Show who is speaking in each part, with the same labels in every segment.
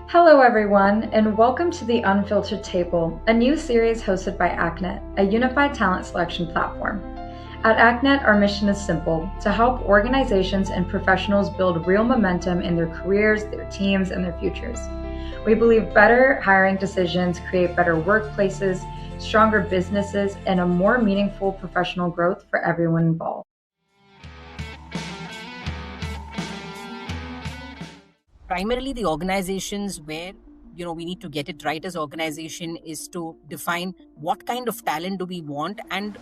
Speaker 1: Hello, everyone, and welcome to the Unfiltered Table, a new series hosted by ACHNET, a unified talent selection platform. At ACHNET, our mission is simple: to help organizations and professionals build real momentum in their careers, their teams, and their futures. We believe better hiring decisions create better workplaces, stronger businesses, and a more meaningful professional growth for everyone involved.
Speaker 2: Primarily the organizations where we need to get it right as organization is to define what kind of talent do we want and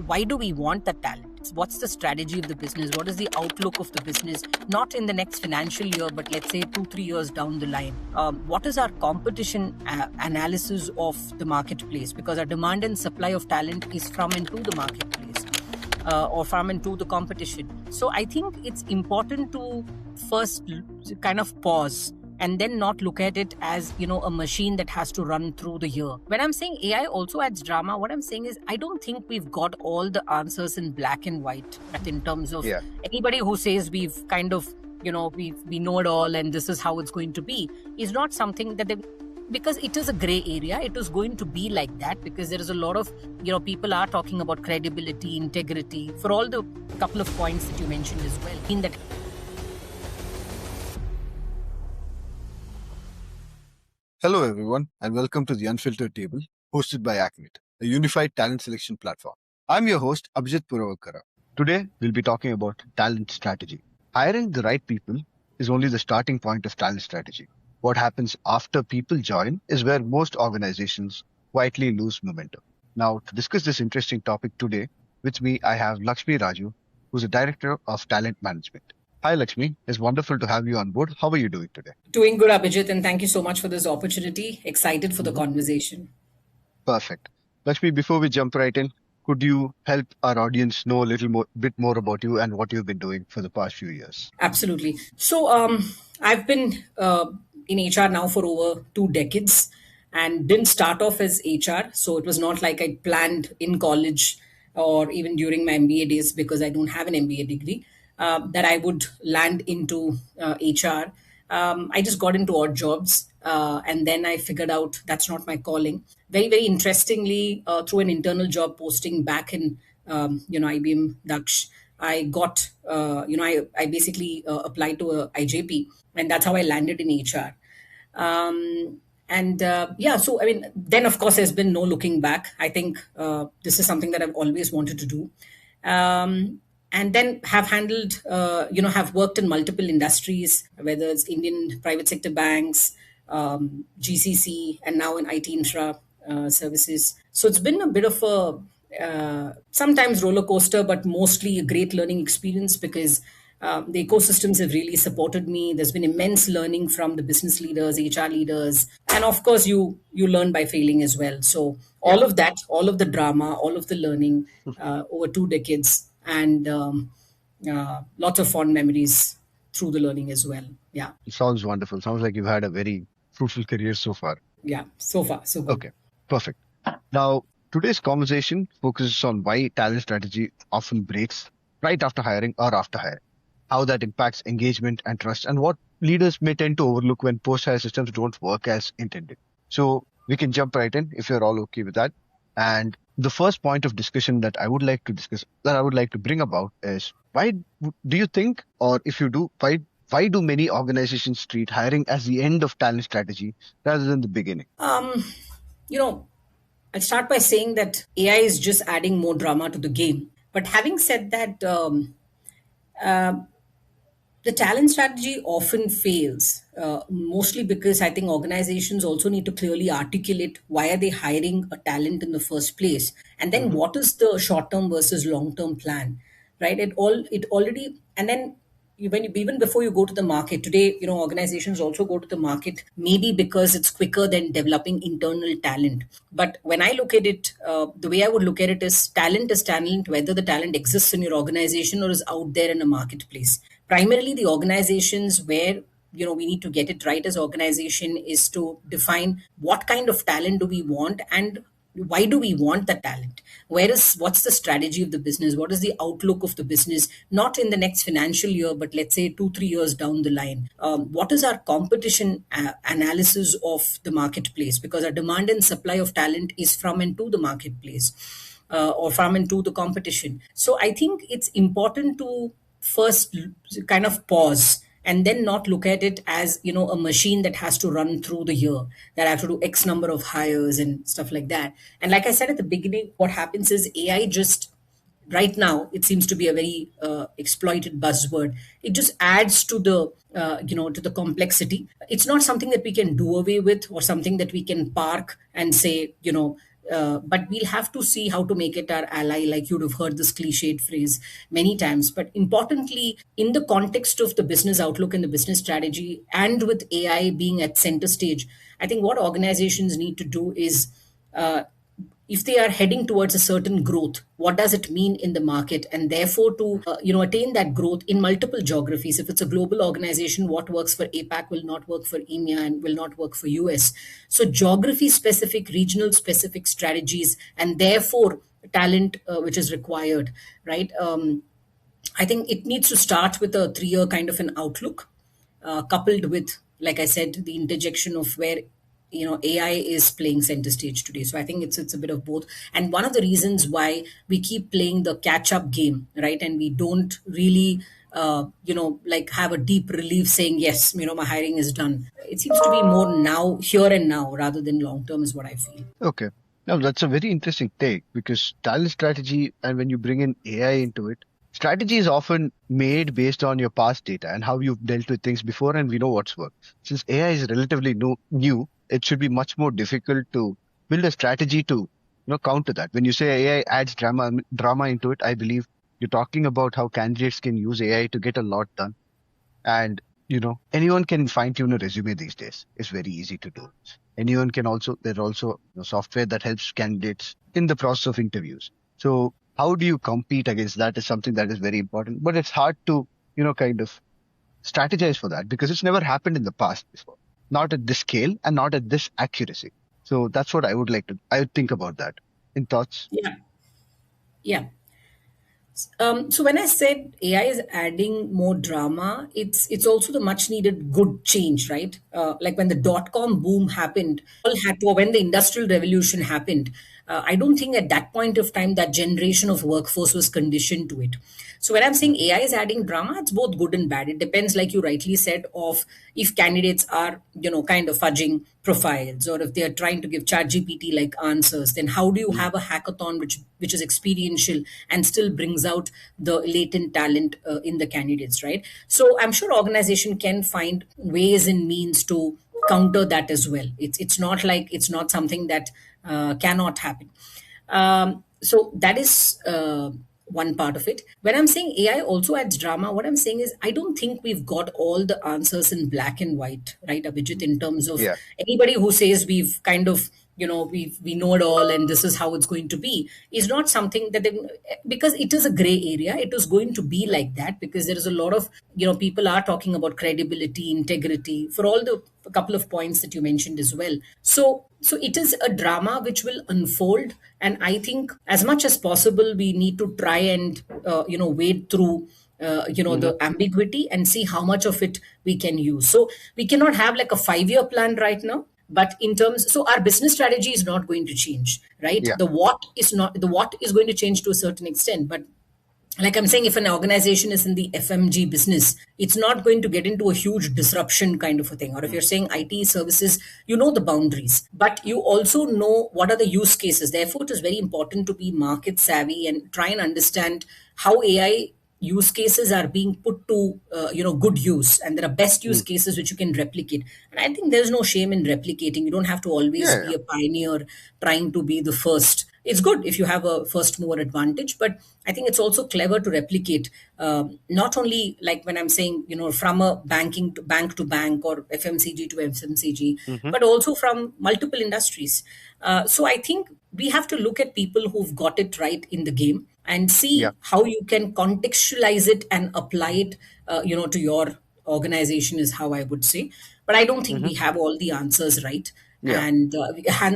Speaker 2: why do we want that talent. What's the strategy of the business? What is the outlook of the business? Not in the next financial year, but let's say 2-3 years down the line. What is our competition analysis of the marketplace? Because our demand and supply of talent is from and to the marketplace. Or from and to the competition. So I think it's important to first kind of pause and then not look at it as, a machine that has to run through the year. When I'm saying AI also adds drama, what I'm saying is I don't think we've got all the answers in black and white in terms of anybody who says we've kind of, we know it all and this is how it's going to be is not something that because it is a gray area. It is going to be like that because there is a lot of, people are talking about credibility, integrity, for all the couple of points that you mentioned as well. In that.
Speaker 3: Hello, everyone, and welcome to the Unfiltered Table, hosted by ACHNET, a unified talent selection platform. I'm your host, Abijith Puravankara. Today, we'll be talking about talent strategy. Hiring the right people is only the starting point of talent strategy. What happens after people join is where most organizations quietly lose momentum. Now, to discuss this interesting topic today, with me, I have Lakshmi Raju, who's a director of talent management. Hi, Lakshmi. It's wonderful to have you on board. How are you doing today?
Speaker 2: Doing good, Abijit, and thank you so much for this opportunity. Excited for the conversation.
Speaker 3: Perfect. Lakshmi, before we jump right in, could you help our audience know a bit more about you and what you've been doing for the past few years?
Speaker 2: Absolutely. So I've been in HR now for over 2 decades and didn't start off as HR. So it was not like I planned in college or even during my MBA days, because I don't have an MBA degree, that I would land into HR. I just got into odd jobs and then I figured out that's not my calling. Very, very interestingly, through an internal job posting back in, IBM Daksh, I got, I basically applied to a IJP, and that's how I landed in HR. So I mean, then of course, there's been no looking back. I think this is something that I've always wanted to do. And then have handled, have worked in multiple industries, whether it's Indian private sector banks, GCC, and now in IT infra services. So it's been a bit of a sometimes roller coaster, but mostly a great learning experience because the ecosystems have really supported me. There's been immense learning from the business leaders, HR leaders, and of course, you learn by failing as well. So all of that, all of the drama, all of the learning over 2 decades, and lots of fond memories through the learning as well. Yeah.
Speaker 3: It sounds wonderful. Sounds like you've had a very fruitful career so far.
Speaker 2: Yeah, so far, so good.
Speaker 3: Okay, perfect. Now, today's conversation focuses on why talent strategy often breaks right after hiring or after hiring, how that impacts engagement and trust, and what leaders may tend to overlook when post-hire systems don't work as intended. So we can jump right in if you're all okay with that. And the first point of discussion that I would like to bring about is why do you think, or if you do, why do many organizations treat hiring as the end of talent strategy rather than the beginning?
Speaker 2: I'll start by saying that AI is just adding more drama to the game. But having said that, the talent strategy often fails, mostly because I think organizations also need to clearly articulate why are they hiring a talent in the first place, and then what is the short-term versus long-term plan, right? It already, and then even before you go to the market today, organizations also go to the market maybe because it's quicker than developing internal talent. But when I look at it, the way I would look at it is talent, whether the talent exists in your organization or is out there in a marketplace. Primarily the organizations where we need to get it right as organization is to define what kind of talent do we want and why do we want the talent? What's the strategy of the business? What is the outlook of the business, not in the next financial year, but let's say 2-3 years down the line? What is our competition analysis of the marketplace? Because our demand and supply of talent is from and to the marketplace, or from and to the competition. So I think it's important to first kind of pause and then not look at it as, a machine that has to run through the year, that I have to do X number of hires and stuff like that. And like I said at the beginning, what happens is AI just, right now it seems to be a very exploited buzzword. It just adds to the to the complexity. It's not something that we can do away with or something that we can park and say, but we'll have to see how to make it our ally. Like you'd have heard this cliched phrase many times. But importantly, in the context of the business outlook and the business strategy, and with AI being at center stage, I think what organizations need to do is, if they are heading towards a certain growth, what does it mean in the market? And therefore, to attain that growth in multiple geographies. If it's a global organization, what works for APAC will not work for EMEA and will not work for US. So geography specific, regional specific strategies, and therefore talent which is required, right? I think it needs to start with a 3-year kind of an outlook, coupled with, like I said, the interjection of where AI is playing center stage today. So I think it's a bit of both. And one of the reasons why we keep playing the catch up game, right, and we don't really like have a deep relief saying yes, my hiring is done. It seems to be more now, here and now, rather than long term, is what I feel.
Speaker 3: Okay. Now, that's a very interesting take, because talent strategy, and when you bring in AI into it, strategy is often made based on your past data and how you've dealt with things before, and we know what's worked. Since AI is relatively new, it should be much more difficult to build a strategy to counter that. When you say AI adds drama into it, I believe you're talking about how candidates can use AI to get a lot done. And anyone can fine tune a resume these days. It's very easy to do. Anyone can also, there's also software that helps candidates in the process of interviews. So how do you compete against that is something that is very important, but it's hard to kind of strategize for that, because it's never happened in the past before, not at this scale and not at this accuracy. So that's what I would think about that. In thoughts?
Speaker 2: Yeah. So when I said AI is adding more drama, it's also the much needed good change, right? Like when the dot-com boom happened, all had to, or when the industrial revolution happened, I don't think at that point of time that generation of workforce was conditioned to it. So when I'm saying AI is adding drama, it's both good and bad. It depends, like you rightly said, of if candidates are, kind of fudging profiles, or if they are trying to give ChatGPT like answers, then how do you have a hackathon which is experiential and still brings out the latent talent in the candidates, right? So I'm sure organization can find ways and means to counter that as well. It's not like it's not something that cannot happen. So that is one part of it. When I'm saying AI also adds drama, what I'm saying is I don't think we've got all the answers in black and white, right, Abhijit, in terms of anybody who says we've kind of, we know it all and this is how it's going to be, is not something that because it is a gray area. It is going to be like that because there is a lot of, people are talking about credibility, integrity, for all the a couple of points that you mentioned as well. So it is a drama which will unfold, and I think as much as possible we need to try and wade through the ambiguity and see how much of it we can use. So we cannot have like a 5-year plan right now, but in terms, so our business strategy is not going to change, right? The what is going to change to a certain extent, but like I'm saying, if an organization is in the FMG business, it's not going to get into a huge disruption kind of a thing. Or if you're saying IT services, you know the boundaries, but you also know what are the use cases. Therefore, it is very important to be market savvy and try and understand how AI use cases are being put to good use, and there are best use cases which you can replicate. And I think there's no shame in replicating. You don't have to always be a pioneer trying to be the first. It's good if you have a first mover advantage, but I think it's also clever to replicate, not only like when I'm saying, from a bank to bank or FMCG to FMCG, but also from multiple industries. So I think we have to look at people who've got it right in the game and see how you can contextualize it and apply it, to your organization, is how I would say. But I don't think we have all the answers right and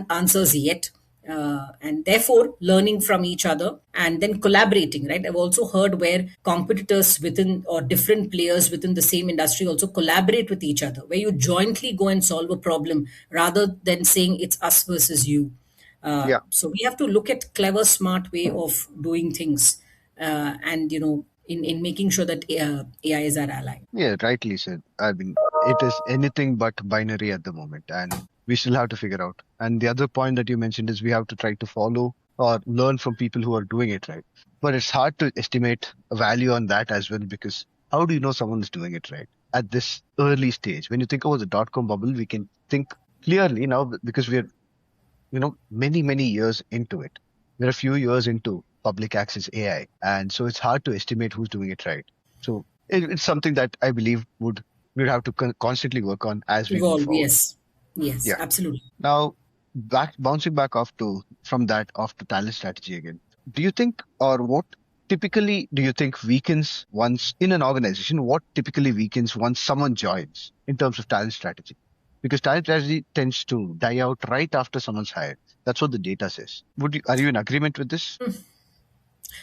Speaker 2: answers yet. and therefore learning from each other and then collaborating, right? I've also heard where competitors within or different players within the same industry also collaborate with each other, where you jointly go and solve a problem rather than saying it's us versus you.
Speaker 3: Yeah.
Speaker 2: So we have to look at clever, smart way of doing things, and in making sure that AI is our ally.
Speaker 3: Yeah, rightly said. I mean, it is anything but binary at the moment, and we still have to figure out. And the other point that you mentioned is we have to try to follow or learn from people who are doing it right. But it's hard to estimate a value on that as well, because how do you know someone is doing it right at this early stage? When you think about the dot-com bubble, we can think clearly now because we are, many, many years into it. We're a few years into public access AI, and so it's hard to estimate who's doing it right. So it's something that I believe we'd have to constantly work on as we move
Speaker 2: Evolve,
Speaker 3: forward.
Speaker 2: yes,
Speaker 3: Yeah.
Speaker 2: absolutely.
Speaker 3: Now, bouncing back off to talent strategy again. Do you think, or what typically do you think weakens once in an organization? What typically weakens once someone joins in terms of talent strategy? Because talent strategy tends to die out right after someone's hired. That's what the data says. Are you in agreement with this?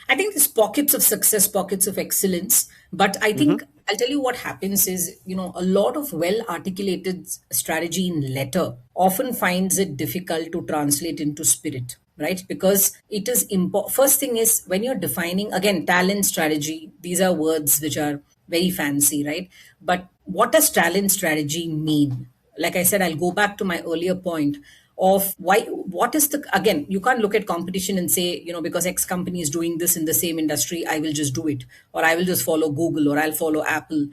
Speaker 2: I think there's pockets of success, pockets of excellence, but I
Speaker 3: Mm-hmm.
Speaker 2: think I'll tell you what happens is, a lot of well articulated strategy in letter often finds it difficult to translate into spirit, right? Because it is first thing is when you're defining, again, talent strategy, these are words which are very fancy, right? But what does talent strategy mean? Like I said, I'll go back to my earlier point of what is the, again, you can't look at competition and say, because X company is doing this in the same industry, I will just do it, or I will just follow Google, or I'll follow Apple,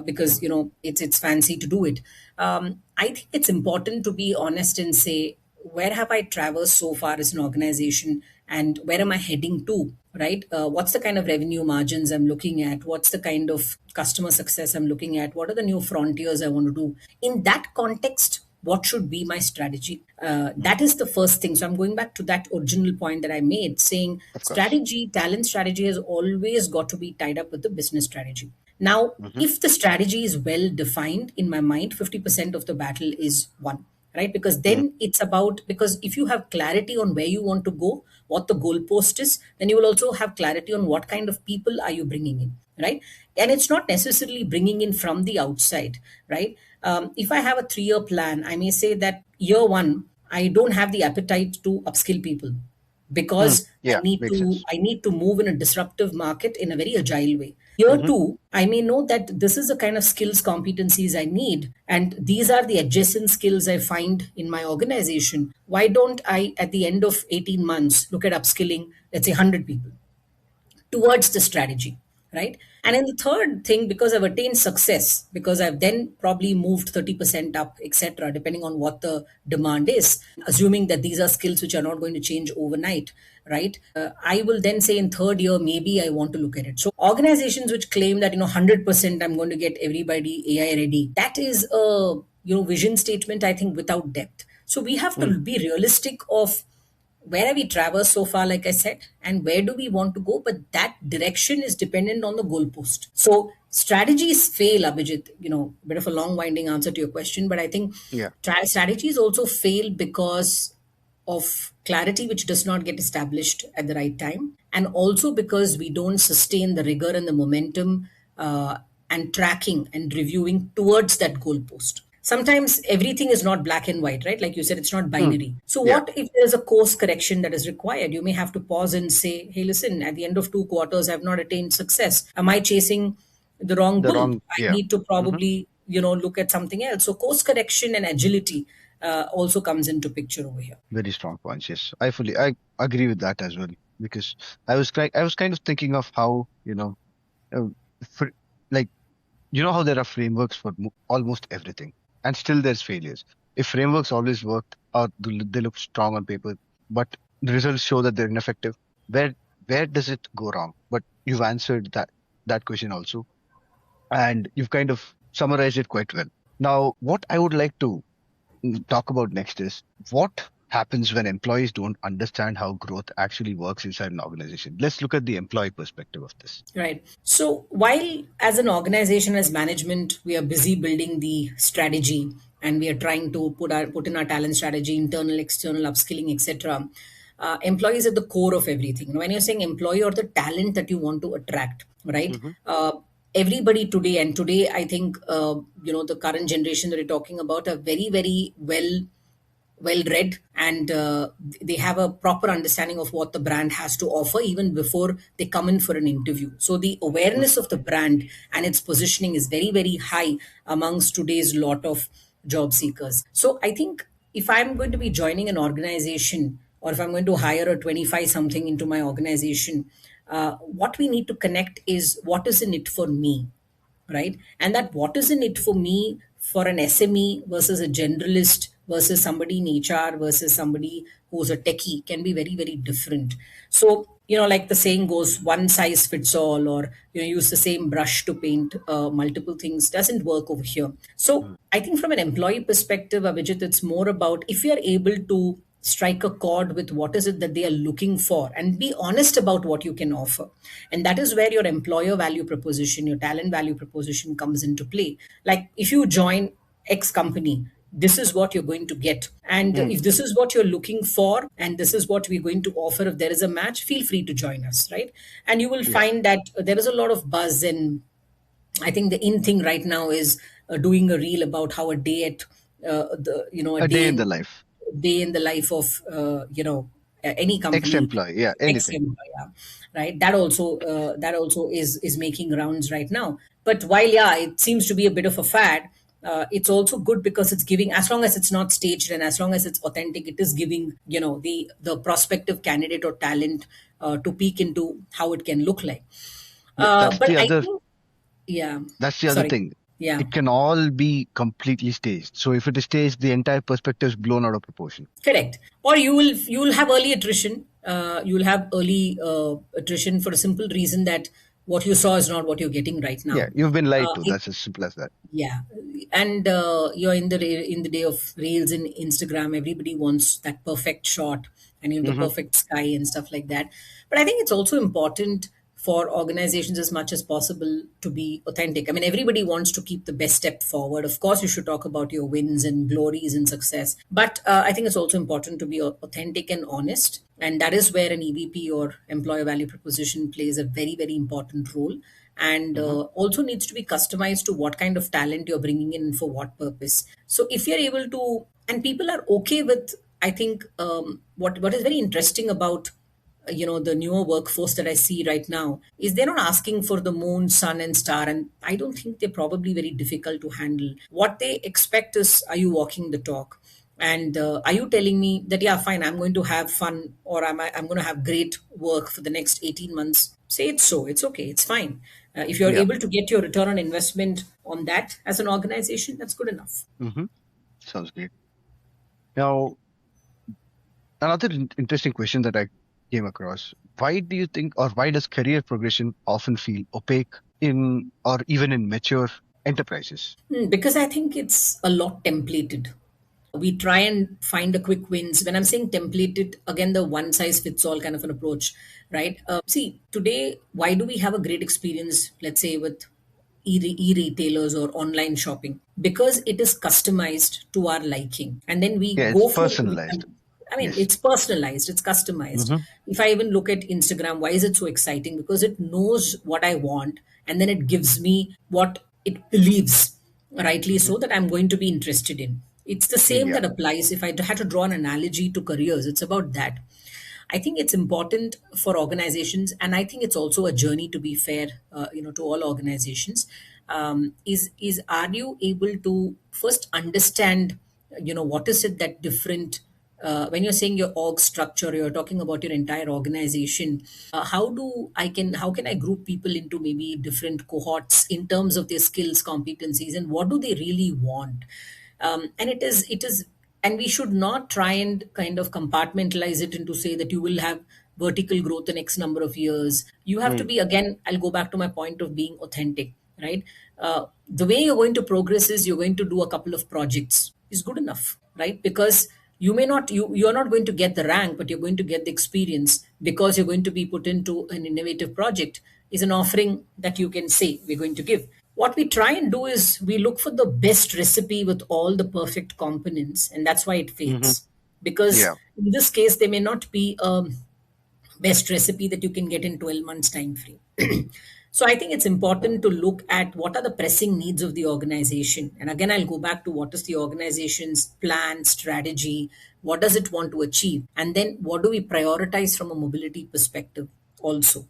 Speaker 2: because it's fancy to do it. I think it's important to be honest and say, where have I traversed so far as an organization, and where am I heading to, right? What's the kind of revenue margins I'm looking at? What's the kind of customer success I'm looking at? What are the new frontiers I want to do? In that context, what should be my strategy? That is the first thing. So I'm going back to that original point that I made, saying
Speaker 3: Of course.
Speaker 2: strategy, talent strategy has always got to be tied up with the business strategy. Now,
Speaker 3: Mm-hmm.
Speaker 2: if the strategy is well defined, in my mind, 50% of the battle is won, right? Because then it's about, because if you have clarity on where you want to go, what the goalpost is, then you will also have clarity on what kind of people are you bringing in, right? And it's not necessarily bringing in from the outside, right? If I have a 3-year plan, I may say that year one, I don't have the appetite to upskill people, because
Speaker 3: Yeah, makes sense.
Speaker 2: I need to move in a disruptive market in a very agile way. Year
Speaker 3: Mm-hmm.
Speaker 2: two, I may know that this is the kind of skills, competencies I need, and these are the adjacent skills I find in my organization. Why don't I, at the end of 18 months, look at upskilling, let's say 100 people towards the strategy, right? And in the third thing, because I've attained success, because I've then probably moved 30% up, etc., depending on what the demand is, assuming that these are skills which are not going to change overnight, right? I will then say in third year, maybe I want to look at it. So organizations which claim that, 100% I'm going to get everybody AI ready, that is a, vision statement, I think, without depth. So we have to be realistic of where have we traversed so far, like I said, and where do we want to go? But that direction is dependent on the goalpost. So strategies fail, Abhijit. A bit of a long winding answer to your question, but I think
Speaker 3: Yeah.
Speaker 2: strategies also fail because of clarity which does not get established at the right time, and also because we don't sustain the rigor and the momentum, and tracking and reviewing towards that goalpost. Sometimes everything is not black and white, right? Like you said, it's not
Speaker 3: Hmm.
Speaker 2: binary. So
Speaker 3: Yeah.
Speaker 2: what if there's a course correction that is required? You may have to pause and say, hey, listen, at the end of 2 quarters, I've not attained success. Am I chasing the wrong
Speaker 3: The
Speaker 2: bull?
Speaker 3: wrong.
Speaker 2: I
Speaker 3: Yeah.
Speaker 2: need to
Speaker 3: Mm-hmm.
Speaker 2: probably, look at something else. So course correction and agility also comes into picture over here.
Speaker 3: Very strong points. Yes, I agree with that as well, because I was kind of thinking of how uh, for, like how there are frameworks for almost everything, and still there's failures. If frameworks always worked or they look strong on paper, but the results show that they're ineffective, where where does it go wrong? But you've answered that question also, and you've kind of summarized it quite well. Now, what I would like to talk about next is what happens when employees don't understand how growth actually works inside an organization. Let's look at the employee perspective of this.
Speaker 2: Right. So while as an organization, as management, we are busy building the strategy and we are trying to put in our talent strategy, internal, external, upskilling, etc. Employees at the core of everything. When you're saying employee or the talent that you want to attract, right?
Speaker 3: Mm-hmm.
Speaker 2: Everybody today, and today I think the current generation that you're talking about are very, very well read, and they have a proper understanding of what the brand has to offer even before they come in for an interview. So the awareness of the brand and its positioning is very, very high amongst today's lot of job seekers. So I think if I'm going to be joining an organization, or if I'm going to hire a 25 something into my organization, what we need to connect is what is in it for me, right? And that what is in it for me for an SME versus a generalist versus somebody in HR versus somebody who's a techie can be very, very different. So, like the saying goes, one size fits all, or use the same brush to paint multiple things doesn't work over here. So, I think from an employee perspective, Abhijit, it's more about if you're able to strike a chord with what is it that they are looking for and be honest about what you can offer, and that is where your employer value proposition, your talent value proposition comes into play. Like if you join X company, this is what you're going to get, and
Speaker 3: Mm.
Speaker 2: if this is what you're looking for and this is what we're going to offer, if there is a match, feel free to join us, right? And you will
Speaker 3: Yeah.
Speaker 2: find that there is a lot of buzz, and I think the in thing right now is doing a reel about how a day at a
Speaker 3: A day
Speaker 2: day
Speaker 3: in the
Speaker 2: in
Speaker 3: life.
Speaker 2: life of any company,
Speaker 3: Ex-employee. Yeah. Anything.
Speaker 2: ex-employer, right? That also is making rounds right now. But while it seems to be a bit of a fad, it's also good because it's giving, as long as it's not staged and as long as it's authentic, it is giving the prospective candidate or talent to peek into how it can look like.
Speaker 3: Yeah.
Speaker 2: But I think, yeah,
Speaker 3: That's the other
Speaker 2: sorry,
Speaker 3: thing.
Speaker 2: yeah.
Speaker 3: It can all be completely staged. So if it is staged, the entire perspective is blown out of proportion.
Speaker 2: Correct. Or you will have early attrition. You will have early attrition for a simple reason that what you saw is not what you're getting right
Speaker 3: Yeah.
Speaker 2: now.
Speaker 3: You've been lied to.
Speaker 2: It,
Speaker 3: That's as simple as that.
Speaker 2: yeah, and you're in the day of reels in Instagram. Everybody wants that perfect shot and the
Speaker 3: Mm-hmm.
Speaker 2: perfect sky and stuff like that. But I think it's also important for organizations as much as possible to be authentic. I mean, everybody wants to keep the best step forward. Of course, you should talk about your wins and glories and success. But I think it's also important to be authentic and honest. And that is where an EVP or employer value proposition plays a very, very important role, and
Speaker 3: Mm-hmm.
Speaker 2: also needs to be customized to what kind of talent you're bringing in for what purpose. So if you're able to, and people are okay with, I think what is very interesting about the newer workforce that I see right now is they're not asking for the moon, sun, and star, and I don't think they're probably very difficult to handle. What they expect is, are you walking the talk? And are you telling me that, yeah, fine, I'm going to have fun, or I'm going to have great work for the next 18 months? Say it's so. It's okay. It's fine. If you're
Speaker 3: Yeah.
Speaker 2: able to get your return on investment on that as an organization, that's good enough.
Speaker 3: Mm-hmm. Sounds great. Now, another interesting question that I came across. Why do you think, or why does career progression often feel opaque in, or even in mature enterprises?
Speaker 2: Because I think it's a lot templated. We try and find a quick wins. When I'm saying templated, again, the one size fits all kind of an approach, right? See, today, why do we have a great experience, let's say, with e-retailers or online shopping? Because it is customized to our liking. And then we
Speaker 3: Yeah, it's
Speaker 2: go for,
Speaker 3: personalized.
Speaker 2: I mean,
Speaker 3: Yes.
Speaker 2: it's personalized, it's customized.
Speaker 3: Mm-hmm.
Speaker 2: If I even look at Instagram, why is it so exciting? Because it knows what I want and then it gives me what it believes, rightly
Speaker 3: Mm-hmm.
Speaker 2: so, that I'm going to be interested in. It's the same
Speaker 3: Yeah.
Speaker 2: that applies. If I had to draw an analogy to careers, it's about that. I think it's important for organizations, and I think it's also a journey, to be fair, to all organizations. Is are you able to first understand, what is it that different, when you're saying your org structure, you're talking about your entire organization. How can I group people into maybe different cohorts in terms of their skills, competencies, and what do they really want? And it is and we should not try and kind of compartmentalize it into, say, that you will have vertical growth in X number of years. You have to
Speaker 3: Mm.
Speaker 2: be, again, I'll go back to my point of being authentic, right? The way you're going to progress is you're going to do a couple of projects is good enough, right? Because you're not going to get the rank, but you're going to get the experience, because you're going to be put into an innovative project is an offering that you can say we're going to give. What we try and do is we look for the best recipe with all the perfect components, and that's why it
Speaker 3: Hmm.
Speaker 2: fails. Because
Speaker 3: Yeah.
Speaker 2: in this case, there may not be a best recipe that you can get in 12 months time frame. So I think it's important to look at what are the pressing needs of the organization. And again, I'll go back to what is the organization's plan, strategy, what does it want to achieve, and then what do we prioritize from a mobility perspective also.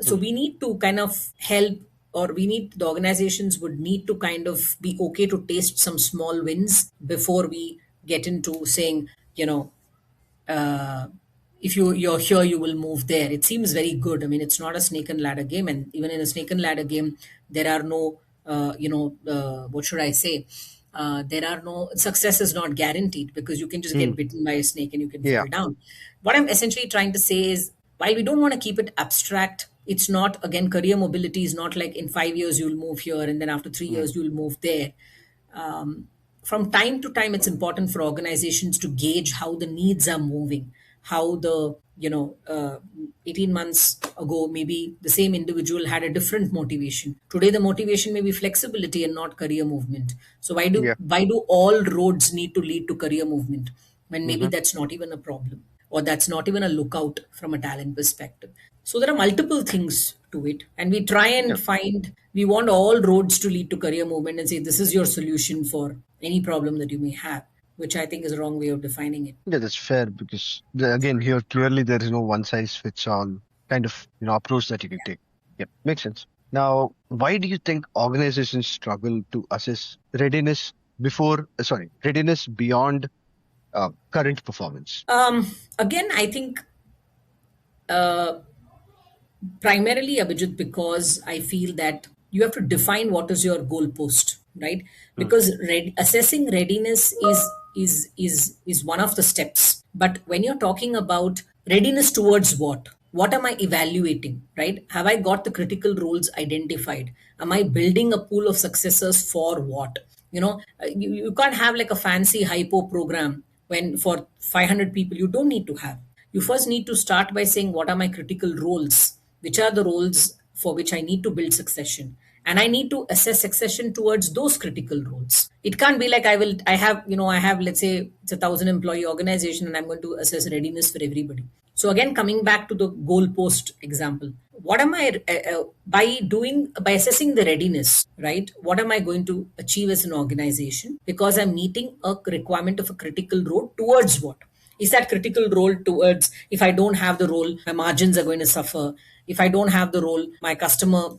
Speaker 2: So we need to kind of help, or we need, the organizations would need to kind of be okay to taste some small wins before we get into saying, you know, uh, if you're here, you will move there. It seems very good. I mean, it's not a snake and ladder game, and even in a snake and ladder game, there are no, what should I say? There are no, success is not guaranteed, because you can just
Speaker 3: Mm.
Speaker 2: get bitten by a snake and you can
Speaker 3: Yeah.
Speaker 2: fall down. What I'm essentially trying to say is, while we don't want to keep it abstract, it's not, again, career mobility is not like in 5 years you'll move here and then after three
Speaker 3: Mm.
Speaker 2: years you'll move there. From time to time, it's important for organizations to gauge how the needs are moving, how the, 18 months ago, maybe the same individual had a different motivation. Today the motivation may be flexibility and not career movement. So
Speaker 3: Yeah.
Speaker 2: why do all roads need to lead to career movement, when maybe
Speaker 3: Hmm.
Speaker 2: that's not even a problem, or that's not even a lookout from a talent perspective? So there are multiple things to it, and we try
Speaker 3: Yeah.
Speaker 2: and find, we want all roads to lead to career movement and say this is your solution for any problem that you may have, which I think is a wrong way of defining it.
Speaker 3: Yeah, that's fair because again here clearly there is no one size fits all kind of approach that you can take. Yeah, makes sense. Now, why do you think organizations struggle to assess readiness beyond current performance?
Speaker 2: Again, I think primarily, Abhijit, because I feel that you have to define what is your goalpost, right?
Speaker 3: Mm.
Speaker 2: Because assessing readiness is one of the steps. But when you're talking about readiness towards what? What am I evaluating, right? Have I got the critical roles identified? Am I building a pool of successors for what? You can't have like a fancy hypo program when for 500 people you don't need to have. You first need to start by saying, what are my critical roles? Which are the roles for which I need to build succession? And I need to assess succession towards those critical roles. It can't be like I have, let's say it's 1,000 employee organization and I'm going to assess readiness for everybody. So again, coming back to the goalpost example, what am I by assessing the readiness, right? What am I going to achieve as an organization? Because I'm meeting a requirement of a critical role towards what? Is that critical role towards, if I don't have the role, my margins are going to suffer. If I don't have the role, my customer,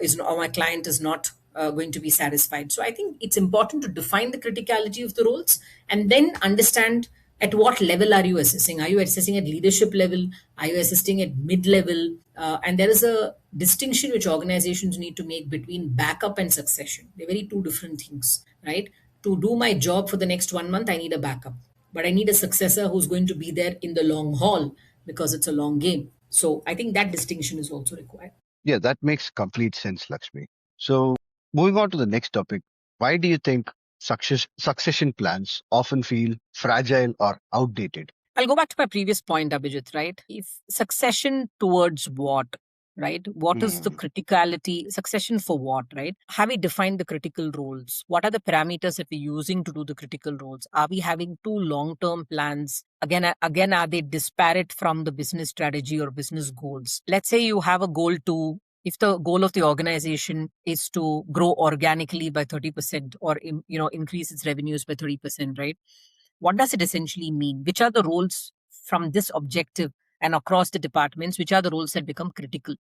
Speaker 2: is, or my client is not going to be satisfied. So I think it's important to define the criticality of the roles and then understand at what level are you assessing. Are you assessing at leadership level? Are you assessing at mid level? And there is a distinction which organizations need to make between backup and succession. They're very two different things, right? To do my job for the next 1 month, I need a backup, but I need a successor who's going to be there in the long haul, because it's a long game. So I think that distinction is also required.
Speaker 3: Yeah, that makes complete sense, Lakshmi. So, moving on to the next topic, why do you think succession plans often feel fragile or outdated?
Speaker 2: I'll go back to my previous point, Abhijit, right? If succession towards what, right? What is the
Speaker 3: Mm.
Speaker 2: criticality? Succession for what, right? Have we defined the critical roles? What are the parameters that we're using to do the critical roles? Are we having two long-term plans? Again, are they disparate from the business strategy or business goals? Let's say you have a goal to, if the goal of the organization is to grow organically by 30% or increase its revenues by 30%, right? What does it essentially mean? Which are the roles from this objective and across the departments? Which are the roles that become critical?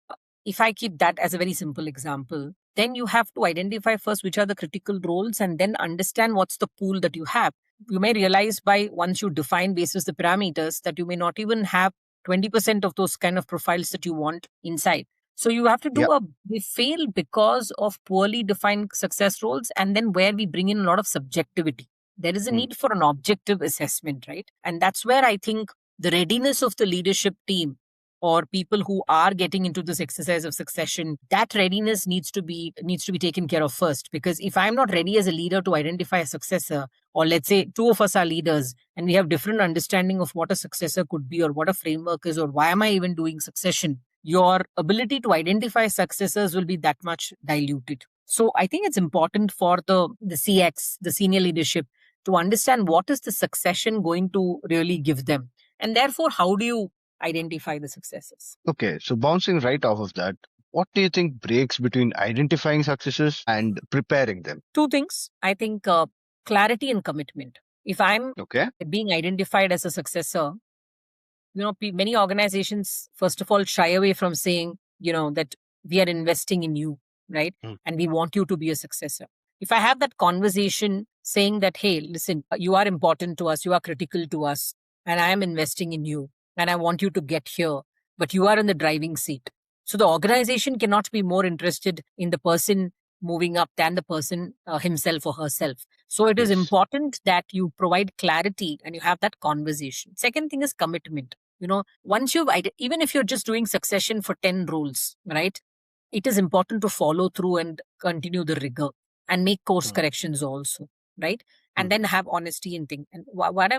Speaker 2: If I keep that as a very simple example, then you have to identify first which are the critical roles and then understand what's the pool that you have. You may realize by once you define basis the parameters that you may not even have 20% of those kind of profiles that you want inside. So you have to
Speaker 3: Yeah.
Speaker 2: we fail because of poorly defined success roles, and then where we bring in a lot of subjectivity. There is a
Speaker 3: Mm.
Speaker 2: need for an objective assessment, right? And that's where I think the readiness of the leadership team or people who are getting into this exercise of succession, that readiness needs to be taken care of first. Because if I'm not ready as a leader to identify a successor, or let's say two of us are leaders and we have different understanding of what a successor could be or what a framework is or why am I even doing succession, your ability to identify successors will be that much diluted. So I think it's important for the CX, the senior leadership, to understand what is the succession going to really give them. And therefore, how do you identify the successors?
Speaker 3: Okay, so bouncing right off of that, what do you think breaks between identifying successes and preparing them?
Speaker 2: Two things. I think clarity and commitment. If I'm
Speaker 3: Okay.
Speaker 2: being identified as a successor, many organizations, first of all, shy away from saying, that we are investing in you, right?
Speaker 3: Mm.
Speaker 2: And we want you to be a successor. If I have that conversation saying that, hey, listen, you are important to us, you are critical to us, and I am investing in you, and I want you to get here, but you are in the driving seat. So the organization cannot be more interested in the person moving up than the person himself or herself. So it is
Speaker 3: Yes.
Speaker 2: important that you provide clarity and you have that conversation. Second thing is commitment. Once even if you're just doing succession for 10 roles, right, it is important to follow through and continue the rigor and make course corrections also, right? And then have honesty in thing. And what I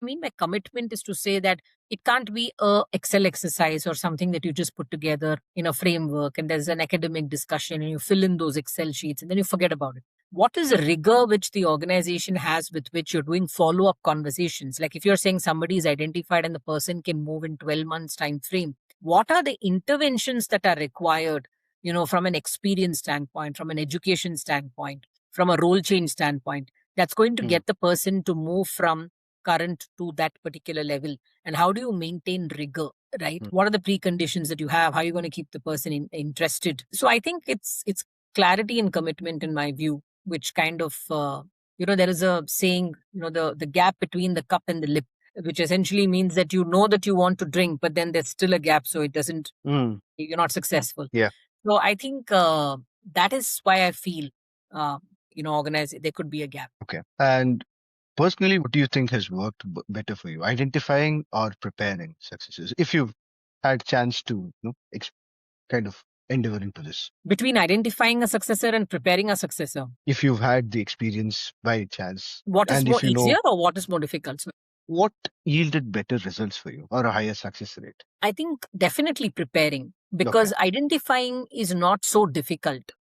Speaker 2: mean by commitment is to say that it can't be a Excel exercise or something that you just put together in a framework and there's an academic discussion and you fill in those Excel sheets and then you forget about it. What is the rigor which the organization has with which you're doing follow-up conversations? Like if you're saying somebody is identified and the person can move in 12 months time frame, what are the interventions that are required, from an experience standpoint, from an education standpoint, from a role change standpoint, that's going to get the person to move from current to that particular level? And how do you maintain rigor, right? What are the preconditions that you have? How are you going to keep the person interested? So I think it's clarity and commitment in my view, which kind of, there is a saying, the gap between the cup and the lip, which essentially means that you know that you want to drink, but then there's still a gap. So it doesn't, you're not successful.
Speaker 3: Yeah.
Speaker 2: So I think that is why I feel, there could be a gap.
Speaker 3: Okay. And personally, what do you think has worked better for you, identifying or preparing successes? If you've had chance to, kind of endeavor into this.
Speaker 2: Between identifying a successor and preparing a successor.
Speaker 3: If you've had the experience by chance.
Speaker 2: What is more easier or what is more difficult?
Speaker 3: What yielded better results for you or a higher success rate?
Speaker 2: I think definitely preparing, because identifying is not so difficult.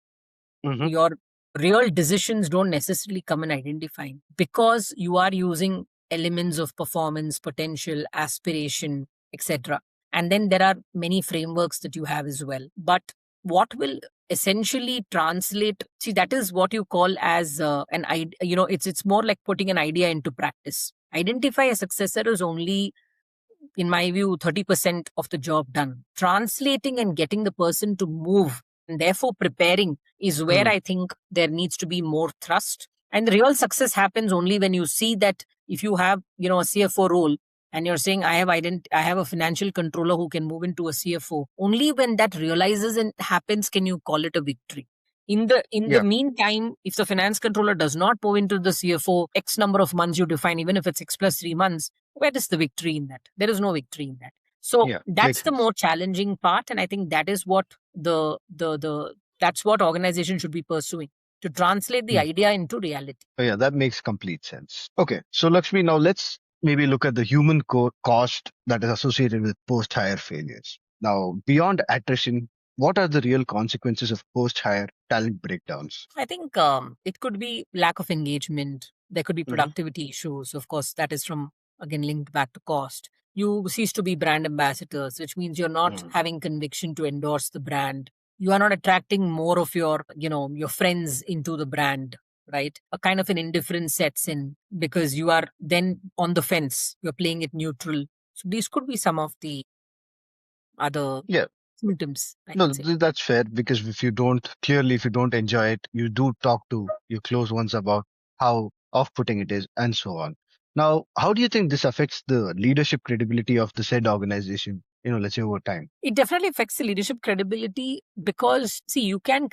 Speaker 2: Your real decisions don't necessarily come in identifying, because you are using elements of performance, potential, aspiration, etc. And then there are many frameworks that you have as well. But what will essentially translate, that is what you call as an idea. It's more like putting an idea into practice. Identify a successor is only, in my view, 30% of the job done. Translating and getting the person to move, and therefore preparing, is where I think there needs to be more thrust. And the real success happens only when you see that if you have, a CFO role and you're saying, I have a financial controller who can move into a CFO. Only when that realizes and happens can you call it a victory. In the meantime, if the finance controller does not move into the CFO, X number of months you define, even if it's X plus 3 months, where is the victory in that? There is no victory in that. So that's the more challenging part. And I think that is what that's what organizations should be pursuing, to translate the idea into reality.
Speaker 3: Oh, yeah, that makes complete sense. Okay. So Lakshmi, now let's maybe look at the human cost that is associated with post-hire failures. Now, beyond attrition, what are the real consequences of post-hire talent breakdowns?
Speaker 2: I think it could be lack of engagement. There could be productivity issues. Of course, that is again linked back to cost. You cease to be brand ambassadors, which means you're not having conviction to endorse the brand. You are not attracting more of your friends into the brand, right? A kind of an indifference sets in because you are then on the fence. You're playing it neutral. So these could be some of the other symptoms.
Speaker 3: No, that's fair, because if you don't enjoy it, you do talk to your close ones about how off-putting it is and so on. Now, how do you think this affects the leadership credibility of the said organization, let's say over time?
Speaker 2: It definitely affects the leadership credibility because, you can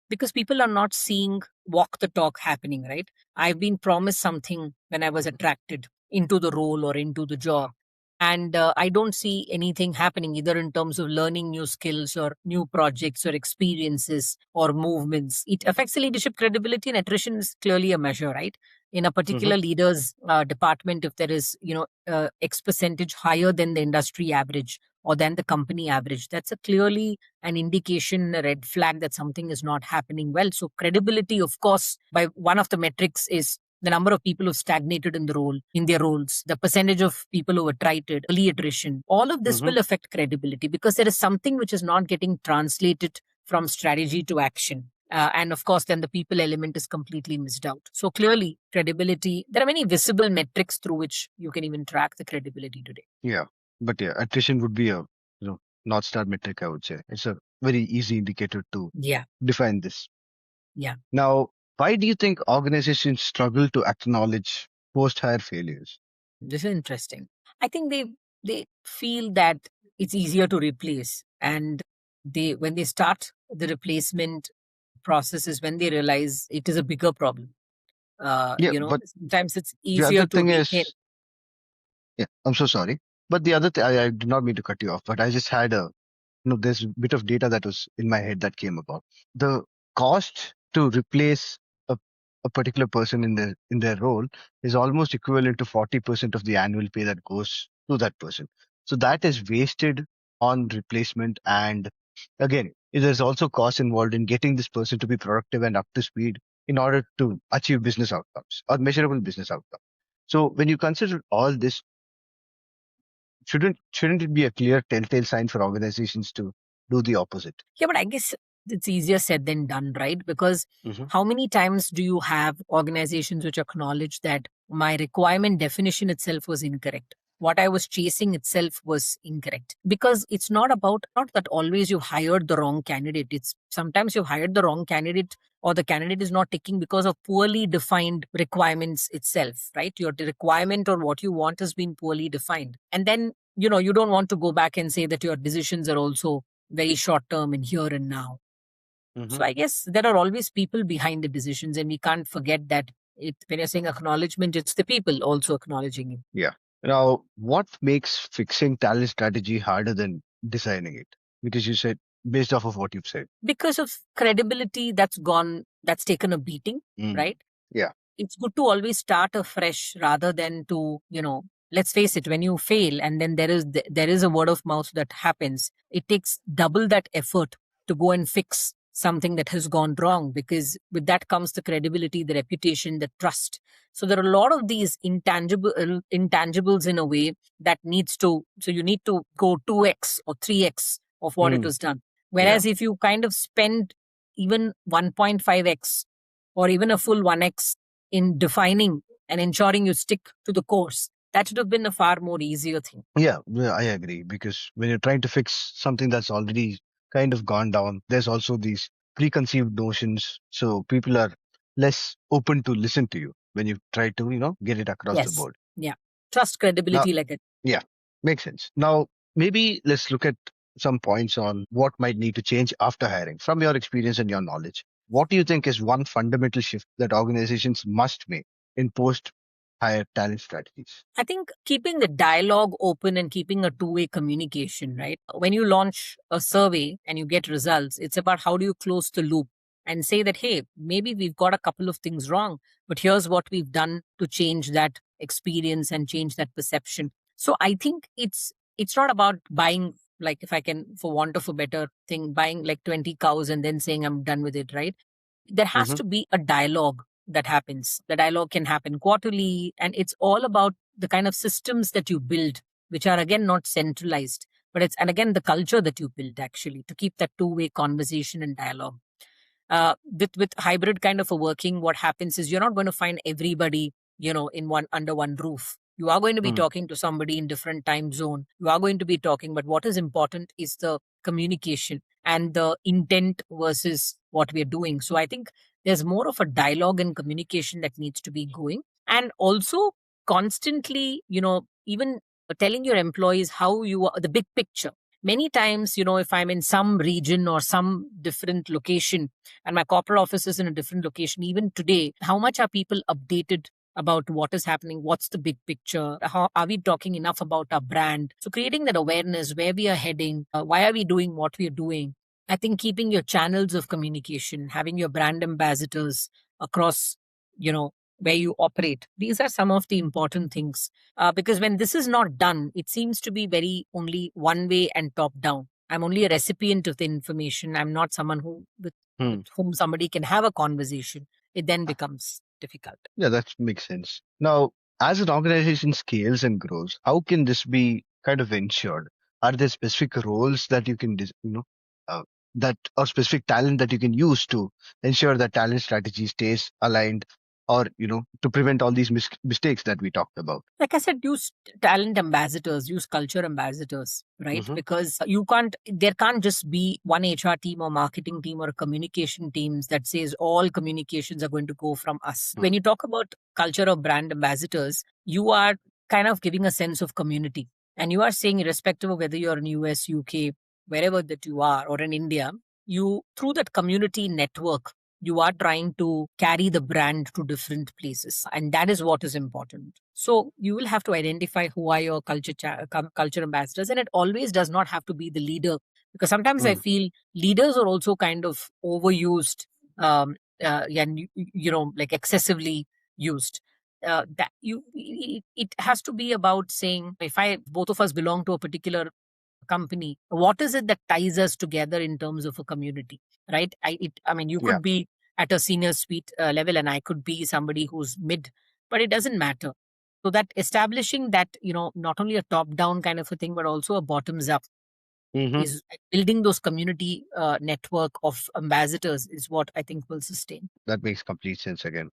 Speaker 2: because people are not seeing walk the talk happening, right? I've been promised something when I was attracted into the role or into the job. And I don't see anything happening either in terms of learning new skills or new projects or experiences or movements. It affects the leadership credibility, and attrition is clearly a measure, right? In a particular leader's department, if there is, X percentage higher than the industry average or than the company average. That's a clearly an indication, a red flag that something is not happening well. So credibility, of course, by one of the metrics is the number of people who stagnated in their roles, the percentage of people who were tried, early attrition. All of this will affect credibility because there is something which is not getting translated from strategy to action. And of course, then the people element is completely missed out. So clearly, credibility, there are many visible metrics through which you can even track the credibility today.
Speaker 3: Yeah. But yeah, attrition would be a North Star metric, I would say. It's a very easy indicator to define this.
Speaker 2: Yeah.
Speaker 3: Now, why do you think organizations struggle to acknowledge post-hire failures?
Speaker 2: This is interesting. I think they feel that it's easier to replace, and when they start the replacement process is when they realize it is a bigger problem.
Speaker 3: But
Speaker 2: sometimes it's
Speaker 3: the
Speaker 2: easier
Speaker 3: other
Speaker 2: to
Speaker 3: thing
Speaker 2: maintain.
Speaker 3: yeah, I'm so sorry. But the other thing, I did not mean to cut you off, but I just had there's a bit of data that was in my head that came about. The cost to replace a particular person in their role is almost equivalent to 40% of the annual pay that goes to that person. So that is wasted on replacement. And again, there's also cost involved in getting this person to be productive and up to speed in order to achieve business outcomes or measurable business outcomes. So when you consider all this, shouldn't it be a clear telltale sign for organizations to do the opposite?
Speaker 2: Yeah, but I guess it's easier said than done, right? Because how many times do you have organizations which acknowledge that my requirement definition itself was incorrect? What I was chasing itself was incorrect. Because it's not that always you hired the wrong candidate. It's sometimes you hired the wrong candidate or the candidate is not ticking because of poorly defined requirements itself, right? Your requirement or what you want has been poorly defined. And then, you don't want to go back and say that your decisions are also very short term and here and now. So I guess there are always people behind the decisions, and we can't forget that when you're saying acknowledgement, it's the people also acknowledging it.
Speaker 3: Yeah. Now, what makes fixing talent strategy harder than designing it? Because you said, based off of what you've said.
Speaker 2: Because of credibility that's taken a beating, right?
Speaker 3: Yeah.
Speaker 2: It's good to always start afresh rather than to, let's face it, when you fail and then there is a word of mouth that happens, it takes double that effort to go and fix something that has gone wrong, because with that comes the credibility, the reputation, the trust. So there are a lot of these intangibles in a way that so you need to go 2x or 3x of what it was done. Whereas if you kind of spend even 1.5x or even a full 1x in defining and ensuring you stick to the course, that should have been a far more easier thing.
Speaker 3: Yeah, I agree. Because when you're trying to fix something that's already kind of gone down, there's also these preconceived notions. So people are less open to listen to you when you try to, get it across the board.
Speaker 2: Yeah. Trust, credibility, like it.
Speaker 3: Yeah, makes sense. Now, maybe let's look at some points on what might need to change after hiring. From your experience and your knowledge, what do you think is one fundamental shift that organizations must make in post-hire talent strategies?
Speaker 2: I think keeping the dialogue open and keeping a two-way communication, right? When you launch a survey and you get results, it's about how do you close the loop and say that, hey, maybe we've got a couple of things wrong, but here's what we've done to change that experience and change that perception. So I think it's not about buying, like, if I can, for want of a better thing, buying like 20 cows and then saying I'm done with it, right? There has to be a dialogue that happens. The dialogue can happen quarterly, and it's all about the kind of systems that you build, which are again not centralized, but and again the culture that you build actually to keep that two-way conversation and dialogue. With hybrid kind of a working, what happens is you're not going to find everybody, under one roof. You are going to be talking to somebody in different time zone. You are going to be talking, but what is important is the communication and the intent versus what we are doing. So I think there's more of a dialogue and communication that needs to be going. And also constantly, even telling your employees how you are, the big picture. Many times, if I'm in some region or some different location and my corporate office is in a different location, even today, how much are people updated about what is happening? What's the big picture? How are we talking enough about our brand? So creating that awareness, where we are heading, why are we doing what we are doing? I think keeping your channels of communication, having your brand ambassadors across, where you operate. These are some of the important things. Because when this is not done, it seems to be very only one way and top down. I'm only a recipient of the information. I'm not someone with whom somebody can have a conversation. It then becomes difficult.
Speaker 3: Yeah, that makes sense. Now, as an organization scales and grows, how can this be kind of ensured? Are there specific roles that you can, uh, that or specific talent that you can use to ensure that talent strategy stays aligned, or to prevent all these mistakes that we talked about?
Speaker 2: Like I said, use talent ambassadors, use culture ambassadors, right?
Speaker 3: Hmm.
Speaker 2: Because there can't just be one HR team or marketing team or a communication teams that says all communications are going to go from us. When you talk about culture or brand ambassadors, you are kind of giving a sense of community. And you are saying, irrespective of whether you're in US, UK, wherever that you are, or in India, you, through that community network, you are trying to carry the brand to different places, and that is what is important. So you will have to identify who are your culture ambassadors, and it always does not have to be the leader, because sometimes I
Speaker 3: Mm.
Speaker 2: feel leaders are also kind of overused, and like excessively used. That you it has to be about saying, if I both of us belong to a particular company, what is it that ties us together in terms of a community, right? I mean, you
Speaker 3: Yeah.
Speaker 2: could be at a senior suite level, and I could be somebody who's mid, but it doesn't matter. So that establishing that, not only a top down kind of a thing, but also a bottoms up,
Speaker 3: Hmm.
Speaker 2: is building those community network of ambassadors is what I think will sustain.
Speaker 3: That makes complete sense again.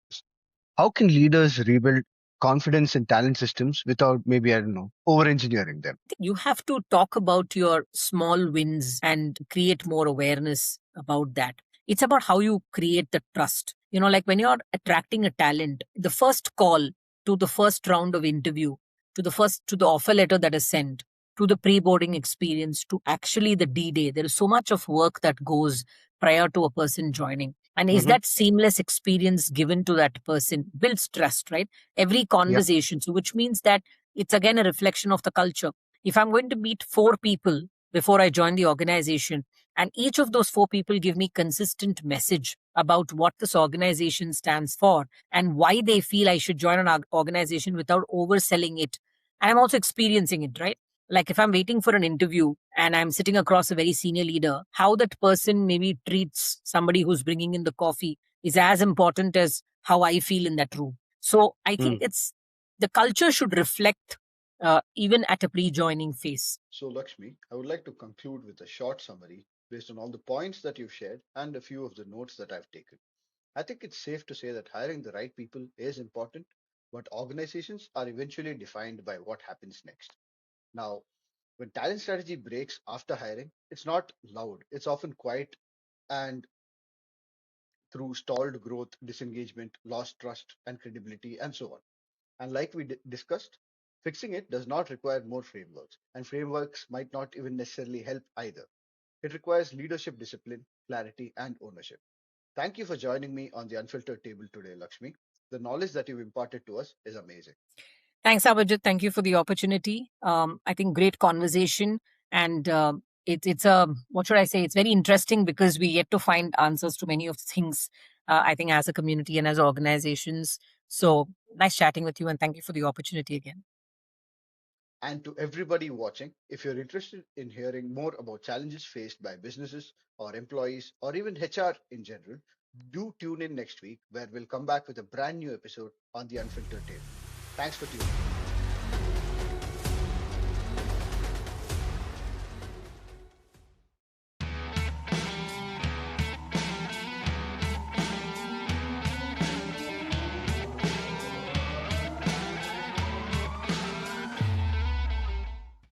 Speaker 3: How can leaders rebuild confidence in talent systems without maybe, I don't know, over engineering them?
Speaker 2: You have to talk about your small wins and create more awareness about that. It's about how you create the trust. Like when you're attracting a talent, the first call to the first round of interview, to the offer letter that is sent, to the pre-boarding experience, to actually the D-Day, there is so much of work that goes prior to a person joining. And is
Speaker 3: Hmm.
Speaker 2: that seamless experience given to that person builds trust, right? Every
Speaker 3: Yeah.
Speaker 2: conversation. So which means that it's again a reflection of the culture. If I'm going to meet four people before I join the organization, and each of those four people give me consistent message about what this organization stands for and why they feel I should join an organization without overselling it. And I'm also experiencing it, right? Like if I'm waiting for an interview and I'm sitting across a very senior leader, how that person maybe treats somebody who's bringing in the coffee is as important as how I feel in that room. So I think
Speaker 3: Mm.
Speaker 2: the culture should reflect even at a pre-joining phase.
Speaker 3: So, Lakshmi, I would like to conclude with a short summary based on all the points that you've shared and a few of the notes that I've taken. I think it's safe to say that hiring the right people is important, but organizations are eventually defined by what happens next. Now, when talent strategy breaks after hiring, it's not loud, it's often quiet and through stalled growth, disengagement, lost trust and credibility, and so on. And like we discussed, fixing it does not require more frameworks, and frameworks might not even necessarily help either. It requires leadership discipline, clarity, and ownership. Thank you for joining me on the Unfiltered Table today, Lakshmi. The knowledge that you've imparted to us is amazing.
Speaker 2: Thanks, Abhijit. Thank you for the opportunity. I think great conversation, and it's a, what should I say? It's very interesting because we get to find answers to many of the things. I think as a community and as organizations. So nice chatting with you, and thank you for the opportunity again.
Speaker 3: And to everybody watching, if you're interested in hearing more about challenges faced by businesses or employees or even HR in general, do tune in next week where we'll come back with a brand new episode on the Unfiltered Table. Thanks for tuning in.